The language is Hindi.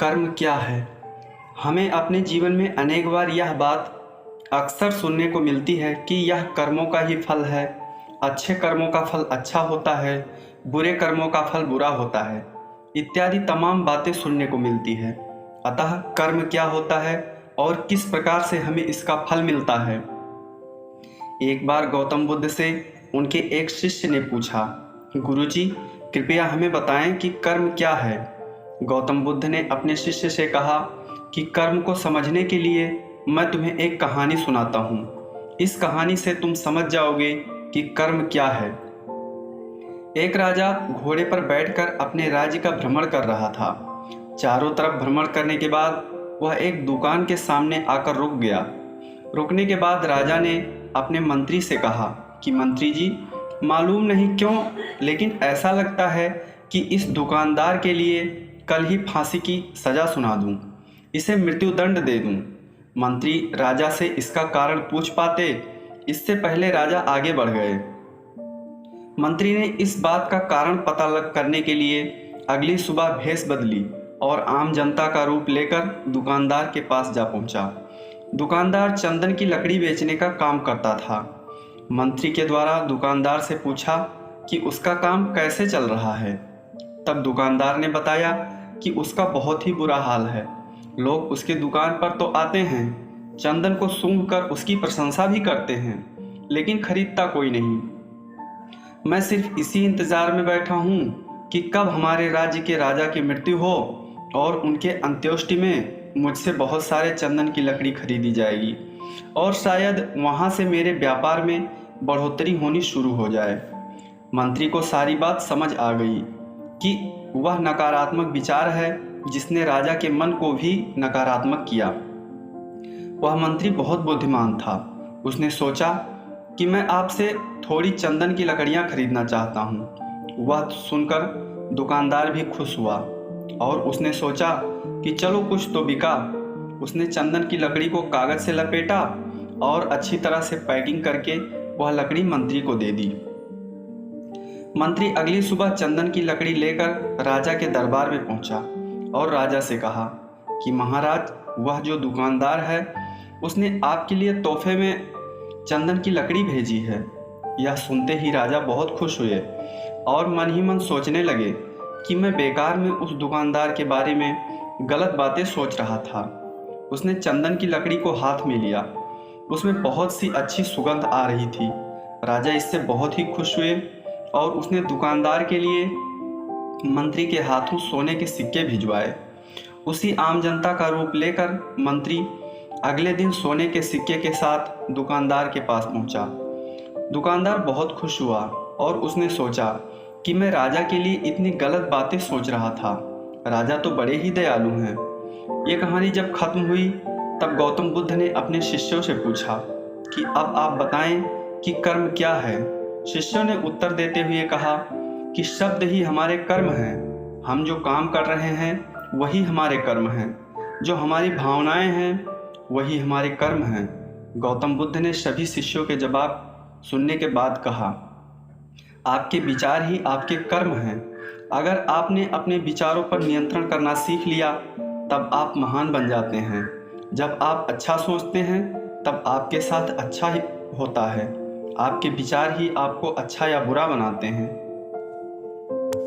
कर्म क्या है? हमें अपने जीवन में अनेक बार यह बात अक्सर सुनने को मिलती है कि यह कर्मों का ही फल है। अच्छे कर्मों का फल अच्छा होता है, बुरे कर्मों का फल बुरा होता है, इत्यादि तमाम बातें सुनने को मिलती है। अतः कर्म क्या होता है और किस प्रकार से हमें इसका फल मिलता है? एक बार गौतम बुद्ध से उनके एक शिष्य ने पूछा, गुरुजी, कृपया हमें बताएं कि कर्म क्या है। गौतम बुद्ध ने अपने शिष्य से कहा कि कर्म को समझने के लिए मैं तुम्हें एक कहानी सुनाता हूँ। इस कहानी से तुम समझ जाओगे कि कर्म क्या है। एक राजा घोड़े पर बैठकर अपने राज्य का भ्रमण कर रहा था। चारों तरफ भ्रमण करने के बाद वह एक दुकान के सामने आकर रुक गया। रुकने के बाद राजा ने अपने मंत्री से कहा कि मंत्री जी, मालूम नहीं क्यों लेकिन ऐसा लगता है कि इस दुकानदार के लिए कल ही फांसी की सज़ा सुना दूं, इसे मृत्युदंड दे दूं। मंत्री राजा से इसका कारण पूछ पाते, इससे पहले राजा आगे बढ़ गए। मंत्री ने इस बात का कारण पता करने के लिए अगली सुबह भेष बदली और आम जनता का रूप लेकर दुकानदार के पास जा पहुंचा। दुकानदार चंदन की लकड़ी बेचने का काम करता था। मंत्री के द्वारा दुकानदार से पूछा कि उसका काम कैसे चल रहा है। तब दुकानदार ने बताया कि उसका बहुत ही बुरा हाल है। लोग उसकी दुकान पर तो आते हैं, चंदन को सूंघकर उसकी प्रशंसा भी करते हैं, लेकिन खरीदता कोई नहीं। मैं सिर्फ इसी इंतजार में बैठा हूँ कि कब हमारे राज्य के राजा की मृत्यु हो और उनके अंत्येष्टि में मुझसे बहुत सारे चंदन की लकड़ी खरीदी जाएगी और शायद वहाँ से मेरे व्यापार में बढ़ोतरी होनी शुरू हो जाए। मंत्री को सारी बात समझ आ गई कि वह नकारात्मक विचार है जिसने राजा के मन को भी नकारात्मक किया। वह मंत्री बहुत बुद्धिमान था। उसने सोचा कि मैं आपसे थोड़ी चंदन की लकड़ियां खरीदना चाहता हूं। वह सुनकर दुकानदार भी खुश हुआ और उसने सोचा कि चलो कुछ तो बिका। उसने चंदन की लकड़ी को कागज से लपेटा और अच्छी तरह से पैकिंग करके वह लकड़ी मंत्री को दे दी। मंत्री अगली सुबह चंदन की लकड़ी लेकर राजा के दरबार में पहुंचा और राजा से कहा कि महाराज, वह जो दुकानदार है उसने आपके लिए तोहफे में चंदन की लकड़ी भेजी है। यह सुनते ही राजा बहुत खुश हुए और मन ही मन सोचने लगे कि मैं बेकार में उस दुकानदार के बारे में गलत बातें सोच रहा था। उसने चंदन की लकड़ी को हाथ में लिया। उसमें बहुत सी अच्छी सुगंध आ रही थी। राजा इससे बहुत ही खुश हुए और उसने दुकानदार के लिए मंत्री के हाथों सोने के सिक्के भिजवाए। उसी आम जनता का रूप लेकर मंत्री अगले दिन सोने के सिक्के के साथ दुकानदार के पास पहुंचा। दुकानदार बहुत खुश हुआ और उसने सोचा कि मैं राजा के लिए इतनी गलत बातें सोच रहा था। राजा तो बड़े ही दयालु हैं। ये कहानी जब खत्म हुई तब गौतम बुद्ध ने अपने शिष्यों से पूछा कि अब आप बताएं कि कर्म क्या है। शिष्यों ने उत्तर देते हुए कहा कि शब्द ही हमारे कर्म हैं। हम जो काम कर रहे हैं वही हमारे कर्म हैं। जो हमारी भावनाएं हैं वही हमारे कर्म हैं। गौतम बुद्ध ने सभी शिष्यों के जवाब सुनने के बाद कहा, आपके विचार ही आपके कर्म हैं। अगर आपने अपने विचारों पर नियंत्रण करना सीख लिया तब आप महान बन जाते हैं। जब आप अच्छा सोचते हैं तब आपके साथ अच्छा ही होता है। आपके विचार ही आपको अच्छा या बुरा बनाते हैं।